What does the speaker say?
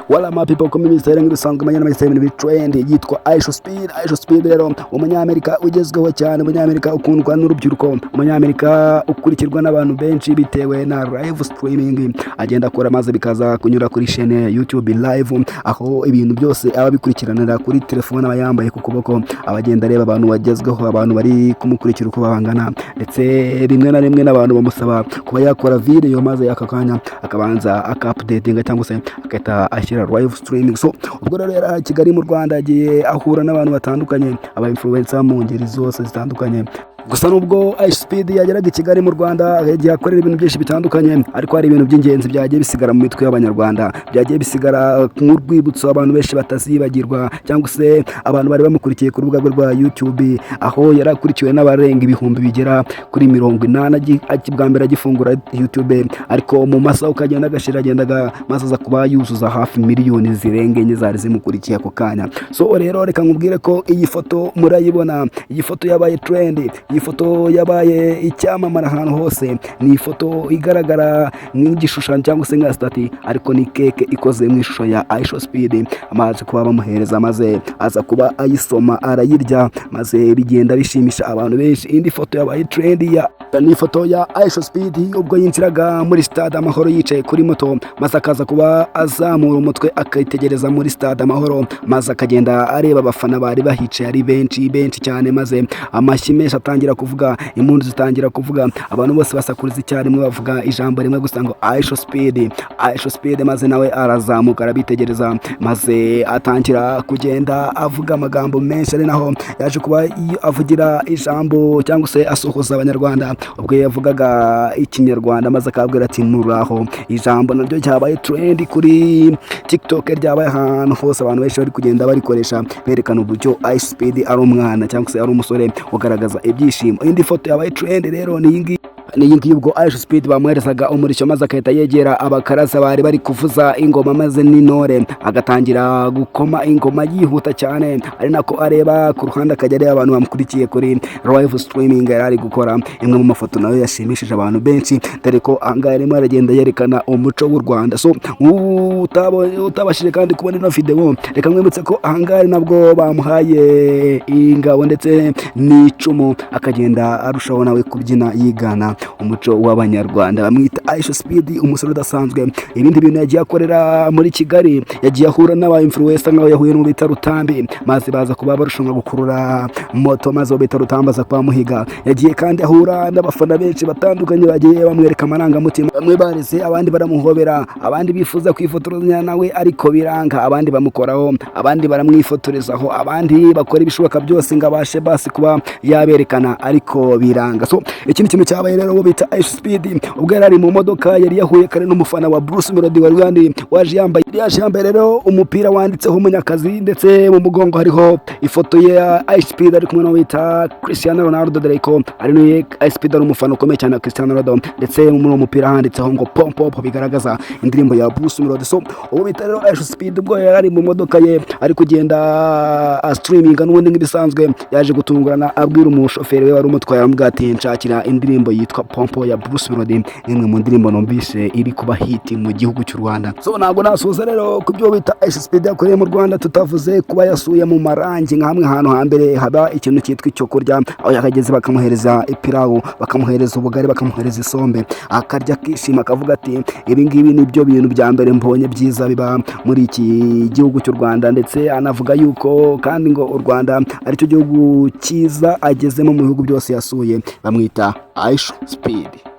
wala ma people ko minisiteri ng'ibisanzwe manyana mayise ibintu bitrend yitwa Ishospeed rero umunyamerika ugezweho cyane, umunyamerika ukundwa n'urubyiruko, umunyamerika ukurikirwa n'abantu benshi bitewe na live streaming agenda akora maze bikaza kunyura kuri chaîne YouTube live, aho ibintu byose aba bikurikiranira kuri telefone aba yambaye ku kuboko, abagenda areba abantu bagezweho, abantu bari kumukurikira uko babangana, ndetse rimwe na rimwe n'abantu bamusaba kuba yakora video maze akakanya akabanza updating cyangwa se akahita ashyira live streaming. So ubwo rero yari Kigali mu Rwanda agiye ahura n'abantu batandukanye, aba influencer mu ngeri zose zitandukanye. Gusa nubwo Ishospeed yageraga i Kigali mu Rwanda yagiye akorera ibintu byinshi bitandukanye, ariko hari ibintu by'ingenzi byagiye bisigara mu mitwe y'abanyarwanda, byagiye bisigara mu rwibutso abantu benshi batazibagirwa, cyangwa se abantu bari bamukurikiye ku rubuga rwa YouTube, aho yarakurikiwe n'abarenga ibihumbi bigera kuri 80 akibwa mbere agifungura YouTube, ariko mu masaha ukagenda agendaga maze aza kuba yuzuza hafi miliyoni zirenga enye zari zimukurikiye ako kanya. So rero reka nkubwire ko iyi foto murayibona, iyi foto yabaye trend, iyi foto yabaye icyamamara ahantu hose, ni ifoto igaragara nk'igishushanyo cyangwa se nka stati, ariko ni keke ikoze mu ishusho ya Ishospeed amaze kuba bamuhereza, maze aza kuba ayisoma arayirya, maze bigenda bishimisha abantu benshi. Indi foto yabaye trend ni ifoto ya Ishospeed ubwo yinjiraga muri stade Amahoro yicaye kuri moto, maze akaza kuba azamura umutwe akitegereza muri stade Amahoro, maze akagenda areba abafana bari bahicaye ari benshi cyane, maze amashyi menshi atangira kuvuga, impundu zitangira kuvuga, abantu bose basakuriza icyarimwe bavuga ijambo rimwe gusa ngo Ishospeed, maze nawe arazamuka arabitegereza, maze atangira kugenda avuga amagambo menshi, ari naho yaje kuba avugira ijambo cyangwa se asuhuza abanyarwanda ubwo yavugaga ikinyarwanda, maze akabwira ati muraho. Ijambo naryo cyabaye trend kuri TikTok, ryabaye ahantu hose, abantu benshi bari kugenda barikoresha berekana uburyo Ishospeed ari umwana cyangwa se ari umusore ugaragaza ibyishimo. Indi foto yabaye trend rero ni iyi ngiyi ubwo Ishospeed bamuherezaga umurishyo, maze akahita yegera abakaraza bari kuvuza ingoma, maze n'intore agatangira gukoma ingoma yihuta cyane, ari nako areba ku ruhande akajya areba abantu bamukurikiye kuri live streaming yari gukora. Imwe mu mafoto nayo yashimishije abantu benshi, dore ko ahangaha arimo aragenda yerekana umuco w'u Rwanda. So utabashije kandi kubona ino video, reka mwibutse ko ahangaha nabwo bamuhaye ingabo ndetse n'icumu, akagenda arushaho nawe kubyina yigana umuco w'abanyarwanda. Bamwita Ishospeed, umusore udasanzwe. Ibindi bintu yagiye akorera muri Kigali, yagiye ahura n'aba influencer nk'aho yahuye mu bita Rutambi, maze baza kuba barushanwa gukurura moto, maze bita Rutambi aza kuba muhiga. Yagiye kandi ahura n'abafana benshi batandukanye bagiye bamwereka amarangamutima, bamwe bareze, abandi baramuhobera, abandi bifuza kwifotoranya nawe ariko biranga, abandi bamukoraho, abandi baramwifotorezaho, abandi bakora ibishoboka byose ngo abashe basi kuba yaberekana ariko biranga. So ikindi kintu cyabaye rero bita Ishospeed ubwo yari ari mu modoka, yari yahuye kare n'umufana wa Bruce Melody wa Rwanda, waje yambaye rero umupira wanditseho Umunyakazi, ndetse mu mugongo hariho ifoto ya Ishospeed ari kumwe n'uwita Cristiano Ronaldo, dore ko ari no Ishospeed ari umufana ukomeye cyane Cristiano Ronaldo, ndetse muri uwo mupira handitseho ngo pop bigaragaza indirimbo ya Bruce Melody. So uwo bita rero Ishospeed ubwo yari ari mu modoka ye ari kugenda streaming n'ubundi nk'ibisanzwe, yaje gutungurana abwira umushoferi we wari umutwaye, aramubwira ati nshakira indirimbo yitwa Pompo ya Bruce Melody, imwe mu ndirimbo numvise iri kuba hit mu gihugu cy'u Rwanda. So ntabwo nasuza rero ku byo bita Ishospeed yakoreye mu Rwanda tutavuze kuba yasuye mu Marangi, nka hamwe ahantu hambere haba ikintu cyitwa icyo kurya, aho yakageze bakamuhereza ipirawu, bakamuhereza ubugari, bakamuhereza isombe, akarya akishima akavuga ati ibi ngibi nibyo bintu bya mbere mbonye byiza biba muri iki gihugu cy'u Rwanda, ndetse anavuga yuko kandi ngo u Rwanda aricyo gihugu cyiza agezemo mu bihugu byose yasuye. Bamwita Ishospeed.